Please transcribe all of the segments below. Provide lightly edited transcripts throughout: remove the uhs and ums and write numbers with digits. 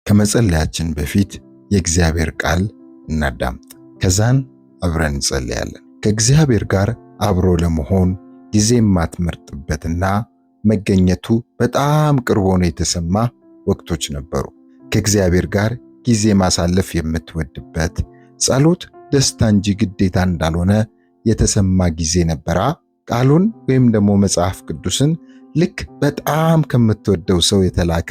ከመጸለያችን በፊት የእግዚአብሔር ቃል እናዳምጥ። ከዛን አብረን እንጸልያለን። ከእግዚአብሔር ጋር አብሮ ለመሆን ጊዜ የማትመርጥበትና መገኘቱ በጣም ቅርብ ሆኖ የተሰማ ወቅቶች ነበሩ። ከእግዚአብሔር ጋር ጊዜ ማሳለፍ የምትወድበት፣ ጸሎት ደስታ እንጂ ግዴታ እንዳልሆነ የተሰማ ጊዜ ነበራ። ቃሉን ወይም ደግሞ መጽሐፍ ቅዱስን ልክ በጣም ከምትወደው ሰው የተላከ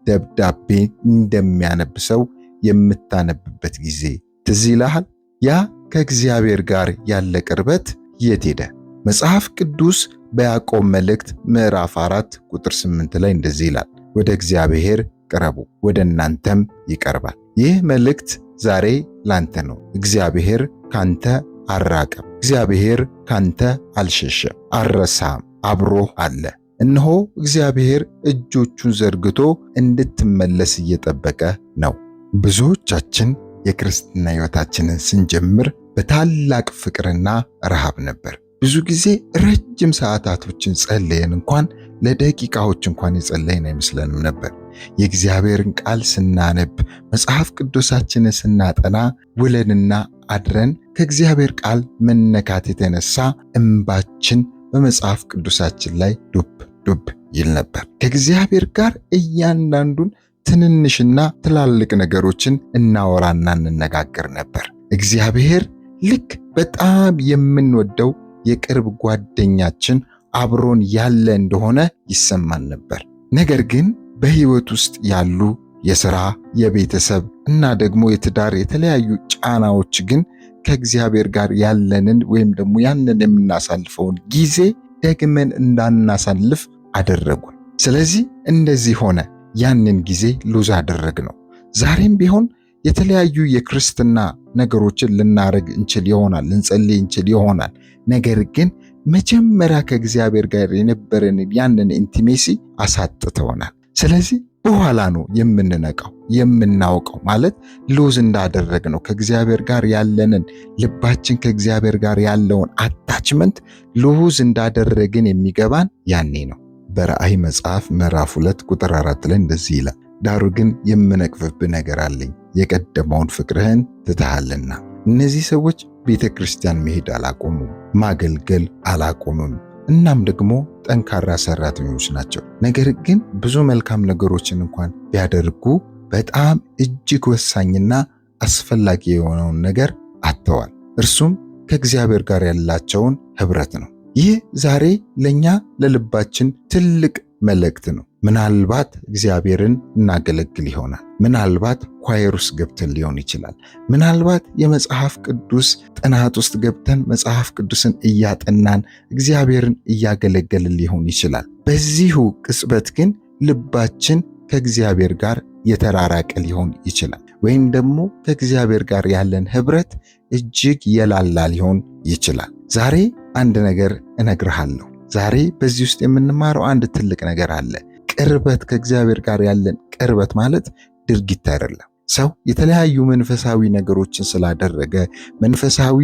ደብዳቤ እንደሚያነብ ሰው የምታነብበት ጊዜ ትዝ ይልሃል? ያ ከእግዚአብሔር ጋር ያለ ቅርበት የት ሄደ? መጽሐፍ ቅዱስ በያዕቆብ መልእክት ምዕራፍ 4 ቁጥር 8 ላይ እንደዚህ ይላል፣ ወደ እግዚአብሔር ቅረቡ ወደ እናንተም ይቀርባል። ይህ መልእክት ዛሬ ላንተ ነው። እግዚአብሔር ካንተ አልራቀም። እግዚአብሔር ካንተ አልሸሸም፣ አልረሳም፣ አብሮህ አለ። እነሆ እግዚአብሔር እጆቹን ዘርግቶ እንድትመለስ እየጠበቀ ነው። ብዙዎቻችን የክርስትና ሕይወታችንን ስንጀምር በታላቅ ፍቅርና ረሃብ ነበር። ብዙ ጊዜ ረጅም ሰዓታቶችን ጸልየን እንኳን ለደቂቃዎች እንኳን የጸለይን አይመስለንም ነበር። የእግዚአብሔርን ቃል ስናነብ መጽሐፍ ቅዱሳችንን ስናጠና ውለንና አድረን ከእግዚአብሔር ቃል መነካት የተነሳ እንባችን በመጽሐፍ ቅዱሳችን ላይ ዱብ ዱብ ይል ነበር። ከእግዚአብሔር ጋር እያንዳንዱን ትንንሽና ትላልቅ ነገሮችን እናወራና እንነጋገር ነበር። እግዚአብሔር ልክ በጣም የምንወደው የቅርብ ጓደኛችን አብሮን ያለ እንደሆነ ይሰማን ነበር። ነገር ግን በሕይወት ውስጥ ያሉ የሥራ፣ የቤተሰብ እና ደግሞ የትዳር የተለያዩ ጫናዎች ግን ከእግዚአብሔር ጋር ያለንን ወይም ደግሞ ያንን የምናሳልፈውን ጊዜ ደግመን እንዳናሳልፍ አደረጉን። ስለዚህ እንደዚህ ሆነ። ያንን ጊዜ ሉዝ አደረግነው። ዛሬም ቢሆን የተለያዩ የክርስትና ነገሮችን ልናረግ እንችል ይሆናል፣ ልንጸልይ እንችል ይሆናል። ነገር ግን መጀመሪያ ከእግዚአብሔር ጋር የነበረን ያንን ኢንቲሜሲ አሳጥተውናል። ስለዚህ በኋላ ነው የምንነቃው የምናውቀው፣ ማለት ሉዝ እንዳደረግነው ከእግዚአብሔር ጋር ያለንን ልባችን ከእግዚአብሔር ጋር ያለውን አታችመንት ሉዝ እንዳደረግን የሚገባን ያኔ ነው። በራእይ መጽሐፍ ምዕራፍ 2 ቁጥር 4 ላይ እንደዚህ ይላል፣ ዳሩ ግን የምነቅፍብህ ነገር አለኝ፣ የቀደመውን ፍቅርህን ትተሃልና። እነዚህ ሰዎች ቤተ ክርስቲያን መሄድ አላቆሙም፣ ማገልገል አላቆሙም፣ እናም ደግሞ ጠንካራ ሰራተኞች ናቸው። ነገር ግን ብዙ መልካም ነገሮችን እንኳን ቢያደርጉ በጣም እጅግ ወሳኝና አስፈላጊ የሆነውን ነገር አጥተዋል። እርሱም ከእግዚአብሔር ጋር ያላቸውን ኅብረት ነው። ይህ ዛሬ ለኛ ለልባችን ትልቅ መልእክት ነው። ምናልባት እግዚአብሔርን እናገለግል ይሆናል። ምናልባት ኳየር ውስጥ ገብተን ሊሆን ይችላል። ምናልባት የመጽሐፍ ቅዱስ ጥናት ውስጥ ገብተን መጽሐፍ ቅዱስን እያጠናን እግዚአብሔርን እያገለገልን ሊሆን ይችላል። በዚሁ ቅጽበት ግን ልባችን ከእግዚአብሔር ጋር የተራራቀ ሊሆን ይችላል። ወይም ደግሞ ከእግዚአብሔር ጋር ያለን ኅብረት እጅግ የላላ ሊሆን ይችላል። ዛሬ አንድ ነገር እነግርሃለሁ። ዛሬ በዚህ ውስጥ የምንማረው አንድ ትልቅ ነገር አለ። ቅርበት፣ ከእግዚአብሔር ጋር ያለን ቅርበት ማለት ድርጊት አይደለም። ሰው የተለያዩ መንፈሳዊ ነገሮችን ስላደረገ፣ መንፈሳዊ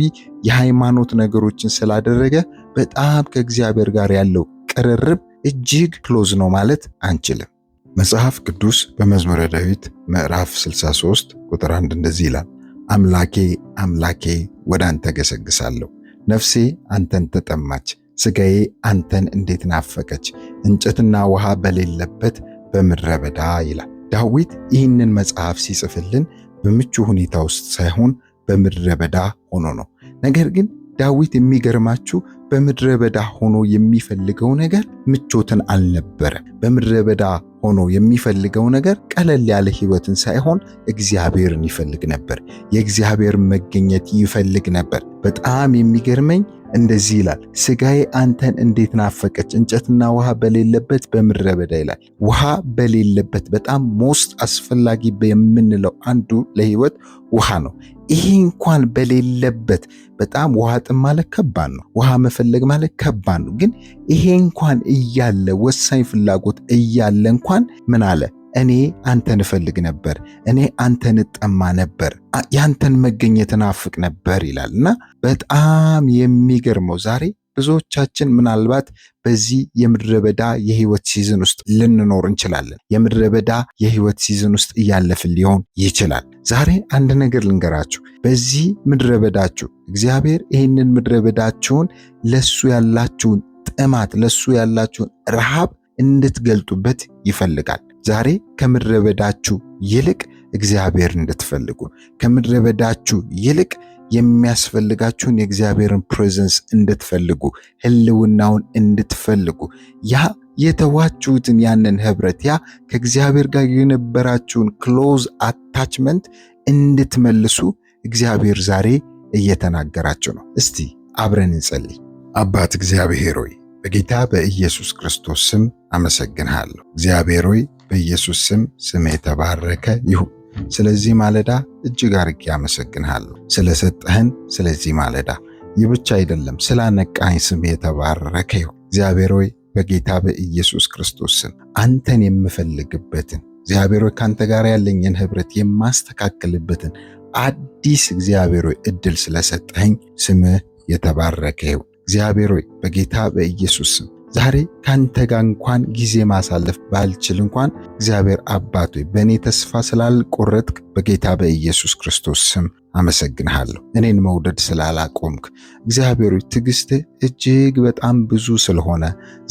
የሃይማኖት ነገሮችን ስላደረገ በጣም ከእግዚአብሔር ጋር ያለው ቅርርብ እጅግ ክሎዝ ነው ማለት አንችልም። መጽሐፍ ቅዱስ በመዝሙረ ዳዊት ምዕራፍ 63 ቁጥር 1 እንደዚህ ይላል፣ አምላኬ አምላኬ ወደ አንተ ገሰግሳለሁ፣ ነፍሴ አንተን ተጠማች፣ ሥጋዬ አንተን እንዴት ናፈቀች፣ እንጨትና ውሃ በሌለበት በምድረ በዳ ይላል። ዳዊት ይህንን መጽሐፍ ሲጽፍልን በምቹ ሁኔታ ውስጥ ሳይሆን በምድረ በዳ ሆኖ ነው። ነገር ግን ዳዊት የሚገርማችሁ በምድረ በዳ ሆኖ የሚፈልገው ነገር ምቾትን አልነበረም። በምድረ በዳ ሆኖ የሚፈልገው ነገር ቀለል ያለ ሕይወትን ሳይሆን እግዚአብሔርን ይፈልግ ነበር። የእግዚአብሔር መገኘት ይፈልግ ነበር። በጣም የሚገርመኝ እንደዚህ ይላል፣ ሥጋዬ አንተን እንዴት ናፈቀች፣ እንጨትና ውሃ በሌለበት በምድረ በዳ ይላል። ውሃ በሌለበት በጣም ሞስት አስፈላጊ የምንለው አንዱ ለሕይወት ውሃ ነው። ይሄ እንኳን በሌለበት በጣም ውሃ ጥም ማለት ከባድ ነው። ውሃ መፈለግ ማለት ከባድ ነው። ግን ይሄ እንኳን እያለ ወሳኝ ፍላጎት እያለ እንኳን ምን አለ? እኔ አንተን እፈልግ ነበር፣ እኔ አንተን እጠማ ነበር፣ ያንተን መገኘት ናፍቅ ነበር ይላልና በጣም የሚገርመው ዛሬ ብዙዎቻችን ምናልባት በዚህ የምድረ በዳ የህይወት ሲዝን ውስጥ ልንኖር እንችላለን። የምድረ በዳ የህይወት ሲዝን ውስጥ እያለፍን ሊሆን ይችላል። ዛሬ አንድ ነገር ልንገራችሁ። በዚህ ምድረ በዳችሁ እግዚአብሔር ይህንን ምድረ በዳችሁን ለሱ ያላችሁን ጥማት፣ ለሱ ያላችሁን ረሃብ እንድትገልጡበት ይፈልጋል። ዛሬ ከምድረ በዳችሁ ይልቅ እግዚአብሔር እንድትፈልጉ፣ ከምድረ በዳችሁ ይልቅ የሚያስፈልጋችሁን የእግዚአብሔርን ፕሬዘንስ እንድትፈልጉ፣ ህልውናውን እንድትፈልጉ፣ ያ የተዋችሁትን ያንን ህብረት፣ ያ ከእግዚአብሔር ጋር የነበራችሁን ክሎዝ አታችመንት እንድትመልሱ እግዚአብሔር ዛሬ እየተናገራችሁ ነው። እስቲ አብረን እንጸልይ። አባት እግዚአብሔር ሆይ በጌታ በኢየሱስ ክርስቶስ ስም አመሰግንሃለሁ። እግዚአብሔር ሆይ በኢየሱስ ስም ስም የተባረከ ይሁን። ስለዚህ ማለዳ እጅግ አርጌ አመሰግንሃለሁ። ስለሰጠህን ስለዚህ ማለዳ ይህ ብቻ አይደለም፣ ስላነቃኝ ስም የተባረከ ይሁን። እግዚአብሔር ሆይ በጌታ በኢየሱስ ክርስቶስ ስም አንተን የምፈልግበትን፣ እግዚአብሔር ሆይ ካንተ ጋር ያለኝን ህብረት የማስተካከልበትን አዲስ እግዚአብሔር ሆይ እድል ስለሰጠኸኝ ስምህ የተባረከ ይሁን። እግዚአብሔር ሆይ በጌታ በኢየሱስ ስም ዛሬ ካንተ ጋር እንኳን ጊዜ ማሳለፍ ባልችል እንኳን እግዚአብሔር አባት ሆይ በእኔ ተስፋ ስላልቆረጥክ በጌታ በኢየሱስ ክርስቶስ ስም አመሰግንሃለሁ። እኔን መውደድ ስላላቆምክ እግዚአብሔር ሆይ ትዕግስትህ እጅግ በጣም ብዙ ስለሆነ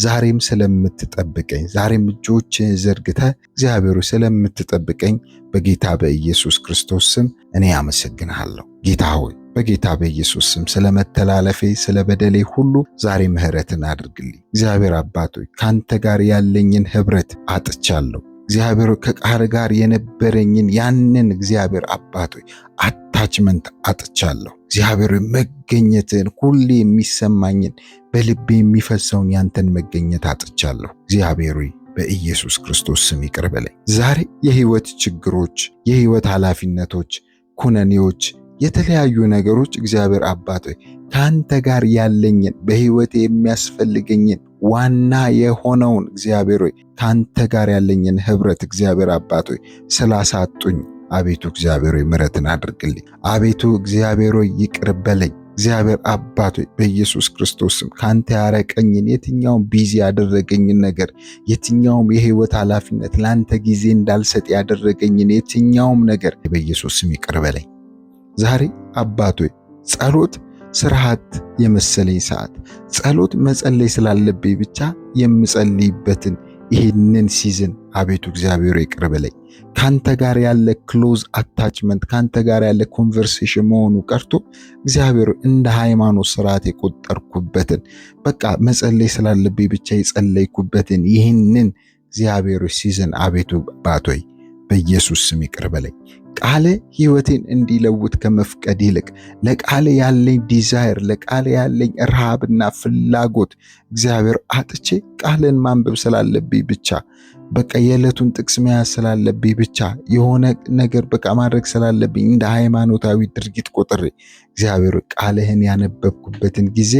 ዛሬም ስለምትጠብቀኝ፣ ዛሬም እጆችህን ዘርግተህ እግዚአብሔር ሆይ ስለምትጠብቀኝ በጌታ በኢየሱስ ክርስቶስ ስም እኔ አመሰግንሃለሁ። ጌታ ሆይ በጌታ በኢየሱስ ስም ስለ መተላለፌ ስለ በደሌ ሁሉ ዛሬ ምሕረትን አድርግልኝ። እግዚአብሔር አባት ሆይ ካንተ ጋር ያለኝን ህብረት አጥቻለሁ። እግዚአብሔር ከቃል ጋር የነበረኝን ያንን እግዚአብሔር አባት ሆይ አታችመንት አጥቻለሁ። እግዚአብሔር መገኘትን ሁሌ የሚሰማኝን በልቤ የሚፈሰውን ያንተን መገኘት አጥቻለሁ። እግዚአብሔር በኢየሱስ ክርስቶስ ስም ይቅር በለኝ። ዛሬ የህይወት ችግሮች፣ የህይወት ኃላፊነቶች፣ ኩነኔዎች፣ የተለያዩ ነገሮች እግዚአብሔር አባት ሆይ ካንተ ጋር ያለኝን በህይወት የሚያስፈልገኝን ዋና የሆነውን እግዚአብሔር ሆይ ካንተ ጋር ያለኝን ህብረት እግዚአብሔር አባት ሆይ ስላሳጡኝ አቤቱ እግዚአብሔር ሆይ ምሕረትን አድርግልኝ። አቤቱ እግዚአብሔር ሆይ ይቅር በለኝ። እግዚአብሔር አባት ሆይ በኢየሱስ ክርስቶስም ካንተ ያረቀኝን የትኛውም ቢዚ ያደረገኝን ነገር፣ የትኛውም የህይወት ኃላፊነት ላንተ ጊዜ እንዳልሰጥ ያደረገኝን የትኛውም ነገር በኢየሱስ ስም ይቅር በለኝ። ዛሬ አባት ሆይ ጸሎት ስርዓት የመሰለኝ ሰዓት፣ ጸሎት መጸለይ ስላለብኝ ብቻ የምጸልይበትን ይህንን ሲዝን አቤቱ እግዚአብሔር ይቅር በለኝ። ካንተ ጋር ያለ ክሎዝ አታችመንት፣ ካንተ ጋር ያለ ኮንቨርሴሽን መሆኑ ቀርቶ እግዚአብሔር እንደ ሃይማኖት ስርዓት የቆጠርኩበትን በቃ መጸለይ ስላለብኝ ብቻ የጸለይኩበትን ይህንን እግዚአብሔር ሲዝን አቤቱ አባት ሆይ በኢየሱስ ስም ይቅር በለኝ። ቃል ህይወቴን እንዲለውጥ ከመፍቀድ ይልቅ ለቃል ያለኝ ዲዛይር፣ ለቃል ያለኝ ረሃብና ፍላጎት እግዚአብሔር አጥቼ ቃልን ማንበብ ስላለብኝ ብቻ በቃ የዕለቱን ጥቅስ መያዝ ስላለብኝ ብቻ የሆነ ነገር በቃ ማድረግ ስላለብኝ እንደ ሃይማኖታዊ ድርጊት ቆጥሬ እግዚአብሔር ቃልህን ያነበብኩበትን ጊዜ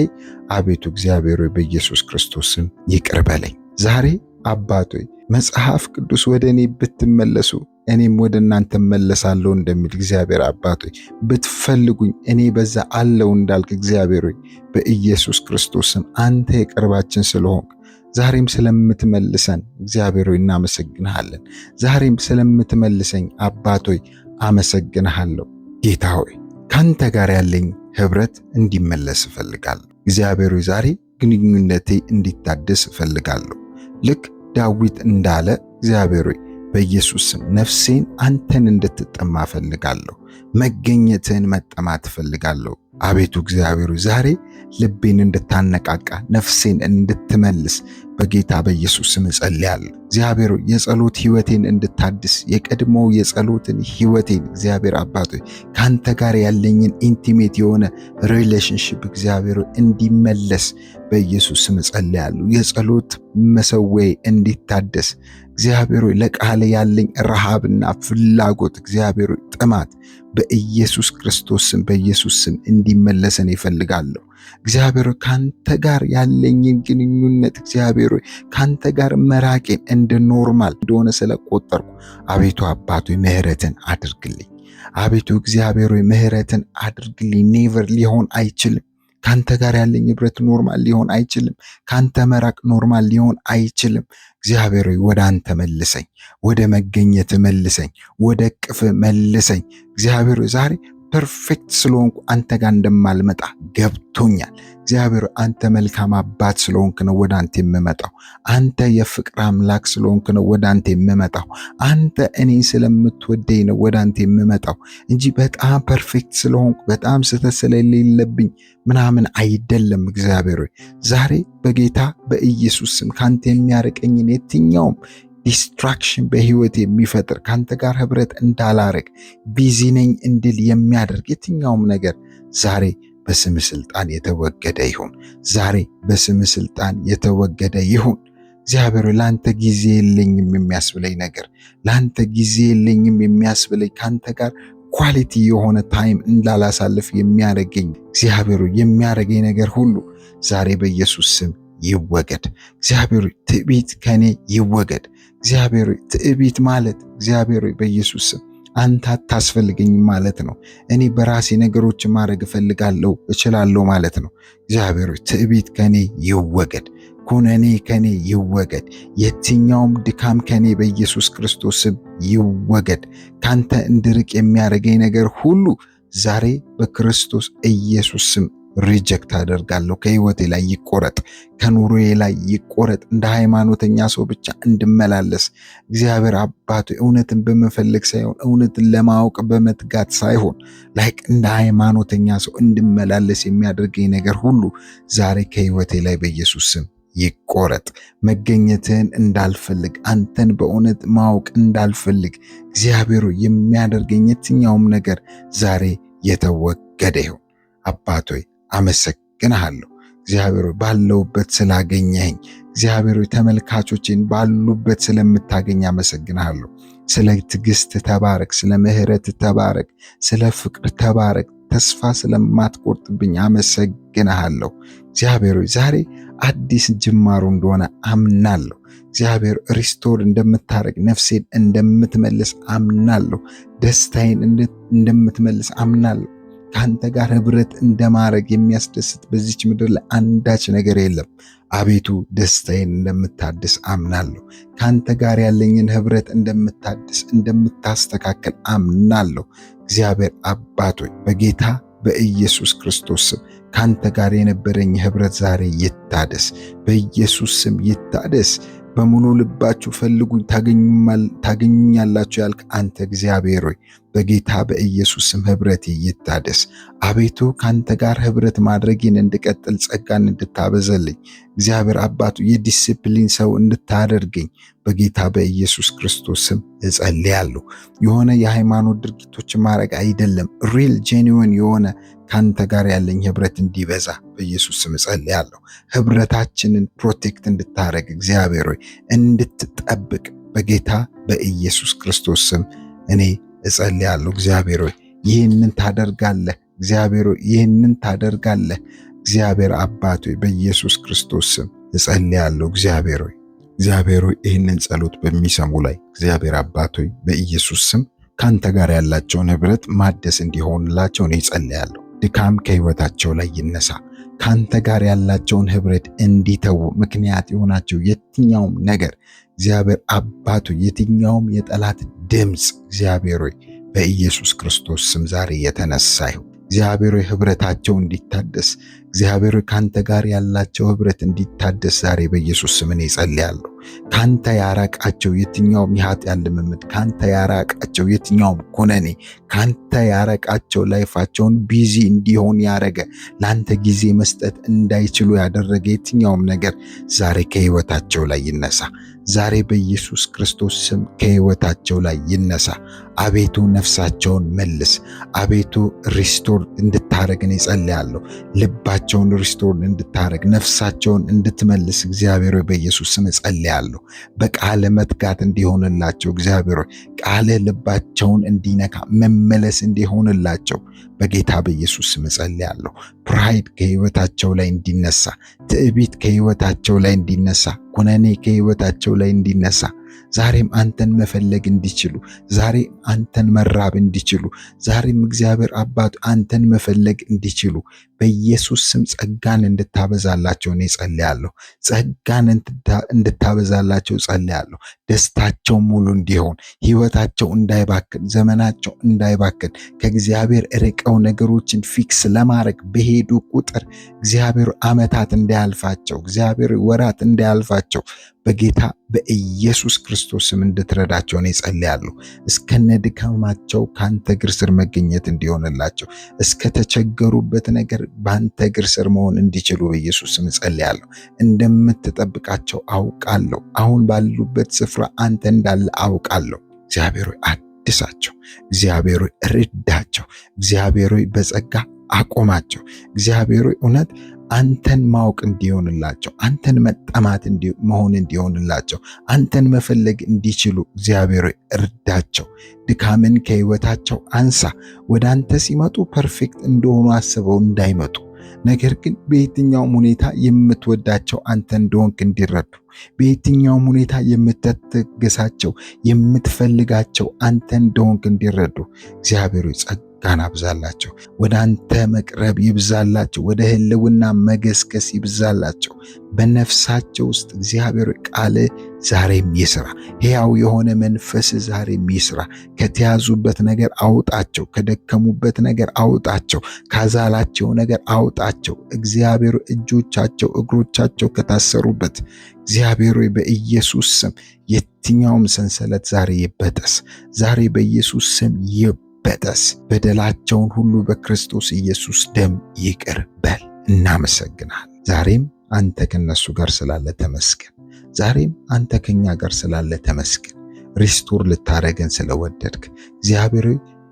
አቤቱ እግዚአብሔር በኢየሱስ ክርስቶስም ይቅር በለኝ። ዛሬ አባት ሆይ መጽሐፍ ቅዱስ ወደ እኔ ብትመለሱ እኔም ወደ እናንተ መለሳለሁ እንደሚል እግዚአብሔር አባት ሆይ ብትፈልጉኝ እኔ በዛ አለው እንዳልክ እግዚአብሔር ሆይ በኢየሱስ ክርስቶስም አንተ የቅርባችን ስለሆንክ ዛሬም ስለምትመልሰን እግዚአብሔር ሆይ እናመሰግንሃለን። ዛሬም ስለምትመልሰኝ አባት ሆይ አመሰግንሃለሁ። ጌታ ሆይ ካንተ ጋር ያለኝ ህብረት እንዲመለስ እፈልጋለሁ። እግዚአብሔር ሆይ ዛሬ ግንኙነቴ እንዲታደስ እፈልጋለሁ። ልክ ዳዊት እንዳለ እግዚአብሔር ሆይ በኢየሱስ ስም ነፍሴን አንተን እንድትጠማ እፈልጋለሁ። መገኘትህን መጠማት እፈልጋለሁ። አቤቱ እግዚአብሔር ዛሬ ልቤን እንድታነቃቃ ነፍሴን እንድትመልስ በጌታ በኢየሱስ ስም እጸልያለሁ። እግዚአብሔር የጸሎት ህይወቴን እንድታድስ የቀድሞ የጸሎትን ህይወቴን እግዚአብሔር አባት ሆይ ካንተ ጋር ያለኝን ኢንቲሜት የሆነ ሪሌሽንሺፕ እግዚአብሔር እንዲመለስ በኢየሱስ ስም እጸልያለሁ። የጸሎት መሰዊያዬ እንዲታደስ እግዚአብሔር ለቃል ያለኝ ረሃብና ፍላጎት እግዚአብሔር ጥማት በኢየሱስ ክርስቶስ ስም በኢየሱስ ስም እንዲመለሰን ይፈልጋለሁ። እግዚአብሔር ካንተ ጋር ያለኝን ግንኙነት እግዚአብሔር ካንተ ጋር መራቄን እንደ ኖርማል እንደሆነ ስለቆጠርኩ አቤቱ አባቱ ምህረትን አድርግልኝ። አቤቱ እግዚአብሔር ምህረትን አድርግልኝ። ኔቨር ሊሆን አይችልም። ካንተ ጋር ያለኝ ህብረት ኖርማል ሊሆን አይችልም። ካንተ መራቅ ኖርማል ሊሆን አይችልም። እግዚአብሔር ሆይ ወደ አንተ መልሰኝ፣ ወደ መገኘት መልሰኝ፣ ወደ ቅፍ መልሰኝ። እግዚአብሔር ሆይ ዛሬ ፐርፌክት ስለሆንኩ አንተ ጋር እንደማልመጣ ገብቶኛል። እግዚአብሔር አንተ መልካም አባት ስለሆንክ ነው ወደ አንተ የምመጣው። አንተ የፍቅር አምላክ ስለሆንክ ነው ወደ አንተ የምመጣው። አንተ እኔ ስለምትወደኝ ነው ወደ አንተ የምመጣው እንጂ በጣም ፐርፌክት ስለሆንኩ በጣም ስህተት ስለሌለብኝ ምናምን አይደለም። እግዚአብሔር ሆይ ዛሬ በጌታ በኢየሱስ ስም ካንተ የሚያርቀኝን የትኛውም ዲስትራክሽን በህይወት የሚፈጥር ካንተ ጋር ህብረት እንዳላረግ ቢዚ ነኝ እንድል የሚያደርግ የትኛውም ነገር ዛሬ በስም ስልጣን የተወገደ ይሁን። ዛሬ በስም ስልጣን የተወገደ ይሁን። እግዚአብሔር ላንተ ጊዜ የለኝም የሚያስብለኝ ነገር፣ ላንተ ጊዜ የለኝም የሚያስብለኝ ካንተ ጋር ኳሊቲ የሆነ ታይም እንዳላሳልፍ የሚያደርገኝ እግዚአብሔር የሚያደርገኝ ነገር ሁሉ ዛሬ በኢየሱስ ስም ይወገድ። እግዚአብሔር ትዕቢት ከኔ ይወገድ። እግዚአብሔር ትዕቢት ማለት እግዚአብሔር በኢየሱስ ስም አንተ አታስፈልገኝም ማለት ነው። እኔ በራሴ ነገሮች ማድረግ እፈልጋለሁ እችላለሁ ማለት ነው። እግዚአብሔር ትዕቢት ከኔ ይወገድ። ኩነኔ ከኔ ይወገድ። የትኛውም ድካም ከኔ በኢየሱስ ክርስቶስ ስም ይወገድ። ካንተ እንድርቅ የሚያደርገኝ ነገር ሁሉ ዛሬ በክርስቶስ ኢየሱስ ስም ሪጀክት አደርጋለሁ። ከህይወቴ ላይ ይቆረጥ፣ ከኑሮዬ ላይ ይቆረጥ። እንደ ሃይማኖተኛ ሰው ብቻ እንድመላለስ እግዚአብሔር አባቱ እውነትን በመፈለግ ሳይሆን እውነትን ለማወቅ በመትጋት ሳይሆን ላይክ እንደ ሃይማኖተኛ ሰው እንድመላለስ የሚያደርገኝ ነገር ሁሉ ዛሬ ከህይወቴ ላይ በኢየሱስ ስም ይቆረጥ። መገኘትህን እንዳልፈልግ፣ አንተን በእውነት ማወቅ እንዳልፈልግ እግዚአብሔር የሚያደርገኝ የትኛውም ነገር ዛሬ የተወገደ ይሁን። አባቶይ አመሰግንሃለሁ። እግዚአብሔር ባለውበት ስላገኘኸኝ፣ እግዚአብሔር ተመልካቾችን ባሉበት ስለምታገኝ አመሰግንሃለሁ። ስለ ትዕግስት ተባረክ፣ ስለ ምሕረት ተባረክ፣ ስለ ፍቅር ተባረክ። ተስፋ ስለማትቆርጥብኝ አመሰግንሃለሁ። እግዚአብሔር ዛሬ አዲስ ጅማሩ እንደሆነ አምናለሁ። እግዚአብሔር ሪስቶር እንደምታረግ፣ ነፍሴን እንደምትመልስ አምናለሁ። ደስታዬን እንደምትመልስ አምናለሁ። ከአንተ ጋር ህብረት እንደማድረግ የሚያስደስት በዚች ምድር ላይ አንዳች ነገር የለም። አቤቱ ደስታዬን እንደምታድስ አምናለሁ። ከአንተ ጋር ያለኝን ህብረት እንደምታድስ እንደምታስተካከል አምናለሁ። እግዚአብሔር አባቶች በጌታ በኢየሱስ ክርስቶስ ስም ከአንተ ጋር የነበረኝ ህብረት ዛሬ ይታደስ፣ በኢየሱስ ስም ይታደስ። በሙሉ ልባችሁ ፈልጉኝ ታገኙኛላችሁ ያልክ አንተ እግዚአብሔር ሆይ በጌታ በኢየሱስ ስም ህብረቴ ይታደስ። አቤቱ ካንተ ጋር ህብረት ማድረግን እንድቀጥል ጸጋን እንድታበዘልኝ እግዚአብሔር አባቱ የዲሲፕሊን ሰው እንድታደርገኝ በጌታ በኢየሱስ ክርስቶስ ስም እጸልያለሁ። የሆነ የሃይማኖት ድርጊቶች ማድረግ አይደለም፣ ሪል ጄኒውን የሆነ ካንተ ጋር ያለኝ ህብረት እንዲበዛ በኢየሱስ ስም እጸልያለሁ። ህብረታችንን ፕሮቴክት እንድታረግ እግዚአብሔር ሆይ እንድትጠብቅ በጌታ በኢየሱስ ክርስቶስ ስም እኔ እጸልያለሁ። እግዚአብሔር ሆይ ይህንን ታደርጋለህ። እግዚአብሔር ሆይ ይህንን ታደርጋለህ። እግዚአብሔር አባት ሆይ በኢየሱስ ክርስቶስ ስም እጸልያለሁ። እግዚአብሔር ሆይ ይህንን ጸሎት በሚሰሙ ላይ እግዚአብሔር አባት ሆይ በኢየሱስ ስም ካንተ ጋር ያላቸውን ህብረት ማደስ እንዲሆንላቸው እኔ እጸልያለሁ። ድካም ከህይወታቸው ላይ ይነሳ። ካንተ ጋር ያላቸውን ህብረት እንዲተዉ ምክንያት የሆናቸው የትኛውም ነገር እግዚአብሔር አባቱ የትኛውም የጠላት ድምፅ እግዚአብሔር ሆይ በኢየሱስ ክርስቶስ ስም ዛሬ የተነሳ ይሁን። እግዚአብሔር ሆይ ህብረታቸው እንዲታደስ፣ እግዚአብሔር ሆይ ካንተ ጋር ያላቸው ህብረት እንዲታደስ ዛሬ በኢየሱስ ስም እኔ እጸልያለሁ። ካንተ ያራቃቸው የትኛውም የኃጢአት ልምምድ፣ ካንተ ያራቃቸው የትኛውም ኩነኔ፣ ካንተ ያራቃቸው ላይፋቸውን ቢዚ እንዲሆን ያደረገ ለአንተ ጊዜ መስጠት እንዳይችሉ ያደረገ የትኛውም ነገር ዛሬ ከህይወታቸው ላይ ይነሳ። ዛሬ በኢየሱስ ክርስቶስ ስም ከህይወታቸው ላይ ይነሳ። አቤቱ ነፍሳቸውን መልስ። አቤቱ ሪስቶር እንድታረግ እኔ እጸልያለሁ። ልባቸውን ሪስቶር እንድታረግ፣ ነፍሳቸውን እንድትመልስ እግዚአብሔር በኢየሱስ ስም እጸልያለሁ። በቃለ መትጋት እንዲሆንላቸው እግዚአብሔር ቃለ ልባቸውን እንዲነካ መመለስ እንዲሆንላቸው በጌታ በኢየሱስ ስም እጸልያለሁ። ፕራይድ ከህይወታቸው ላይ እንዲነሳ፣ ትዕቢት ከህይወታቸው ላይ እንዲነሳ፣ ኩነኔ ከህይወታቸው ላይ እንዲነሳ ዛሬም አንተን መፈለግ እንዲችሉ፣ ዛሬም አንተን መራብ እንዲችሉ፣ ዛሬም እግዚአብሔር አባቱ አንተን መፈለግ እንዲችሉ በኢየሱስ ስም ጸጋን እንድታበዛላቸው እኔ ጸልያለሁ። ጸጋን እንድታበዛላቸው ጸልያለሁ። ደስታቸው ሙሉ እንዲሆን፣ ህይወታቸው እንዳይባክን፣ ዘመናቸው እንዳይባክን፣ ከእግዚአብሔር ርቀው ነገሮችን ፊክስ ለማድረግ በሄዱ ቁጥር እግዚአብሔር ዓመታት እንዳያልፋቸው፣ እግዚአብሔር ወራት እንዳያልፋቸው በጌታ በኢየሱስ ክርስቶስ ስም እንድትረዳቸው እኔ ጸልያለሁ። እስከነ ድካማቸው ካንተ እግር ስር መገኘት እንዲሆንላቸው፣ እስከ ተቸገሩበት ነገር ባንተ እግር ስር መሆን እንዲችሉ በኢየሱስ ስም ጸልያለሁ። እንደምትጠብቃቸው አውቃለሁ። አሁን ባሉበት ስፍራ አንተ እንዳለ አውቃለሁ። እግዚአብሔር ሆይ አድሳቸው። እግዚአብሔር ሆይ እርዳቸው። እግዚአብሔር ሆይ በጸጋ አቆማቸው። እግዚአብሔር ሆይ እውነት አንተን ማወቅ እንዲሆንላቸው፣ አንተን መጠማት መሆን እንዲሆንላቸው፣ አንተን መፈለግ እንዲችሉ እግዚአብሔር ሆይ እርዳቸው። ድካምን ከህይወታቸው አንሳ። ወደ አንተ ሲመጡ ፐርፌክት እንደሆኑ አስበው እንዳይመጡ፣ ነገር ግን በየትኛውም ሁኔታ የምትወዳቸው አንተ እንደሆንክ እንዲረዱ፣ በየትኛውም ሁኔታ የምትታገሳቸው የምትፈልጋቸው አንተ እንደሆንክ እንዲረዱ እግዚአብሔር ሆይ ጸጋን አብዛላቸው። ወደ አንተ መቅረብ ይብዛላቸው። ወደ ህልውና መገስገስ ይብዛላቸው። በነፍሳቸው ውስጥ እግዚአብሔር ቃል ዛሬም ይስራ። ሕያው የሆነ መንፈስ ዛሬም ይስራ። ከተያዙበት ነገር አውጣቸው። ከደከሙበት ነገር አውጣቸው። ካዛላቸው ነገር አውጣቸው። እግዚአብሔር እጆቻቸው እግሮቻቸው ከታሰሩበት እግዚአብሔር በኢየሱስ ስም የትኛውም ሰንሰለት ዛሬ ይበጠስ። ዛሬ በኢየሱስ ስም ይበጠስ። በደላቸውን ሁሉ በክርስቶስ ኢየሱስ ደም ይቅር በል። እናመሰግናል። ዛሬም አንተ ከነሱ ጋር ስላለ ተመስገን። ዛሬም አንተ ከኛ ጋር ስላለ ተመስገን። ሪስቶር ልታረገን ስለወደድክ እግዚአብሔር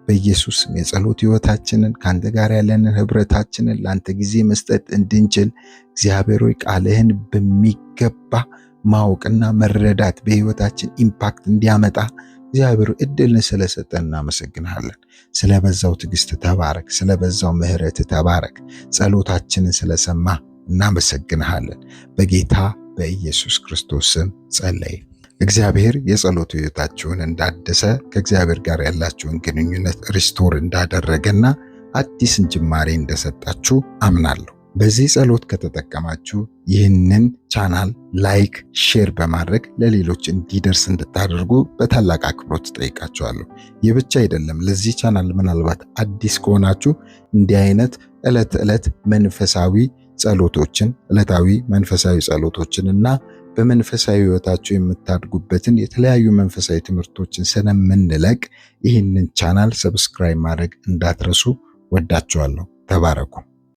በኢየሱስ ስም የጸሎት ህይወታችንን ካንተ ጋር ያለንን ህብረታችንን ለአንተ ጊዜ መስጠት እንድንችል እግዚአብሔር ቃልህን በሚገባ ማወቅና መረዳት በህይወታችን ኢምፓክት እንዲያመጣ እግዚአብሔር እድልን ስለሰጠን እናመሰግንሃለን። ስለበዛው ትዕግስት ተባረክ። ስለበዛው ምህረት ተባረክ። ጸሎታችንን ስለሰማ እናመሰግንሃለን። በጌታ በኢየሱስ ክርስቶስ ስም ጸለይ። እግዚአብሔር የጸሎት ህይወታችሁን እንዳደሰ ከእግዚአብሔር ጋር ያላችሁን ግንኙነት ሪስቶር እንዳደረገና አዲስን ጅማሬ እንደሰጣችሁ አምናለሁ። በዚህ ጸሎት ከተጠቀማችሁ ይህንን ቻናል ላይክ፣ ሼር በማድረግ ለሌሎች እንዲደርስ እንድታደርጉ በታላቅ አክብሮት ጠይቃችኋለሁ። ይህ ብቻ አይደለም። ለዚህ ቻናል ምናልባት አዲስ ከሆናችሁ እንዲህ አይነት ዕለት መንፈሳዊ ጸሎቶችን፣ ዕለታዊ መንፈሳዊ ጸሎቶችን እና በመንፈሳዊ ህይወታችሁ የምታድጉበትን የተለያዩ መንፈሳዊ ትምህርቶችን ስለምንለቅ ይህንን ቻናል ሰብስክራይብ ማድረግ እንዳትረሱ። ወዳችኋለሁ። ተባረኩ።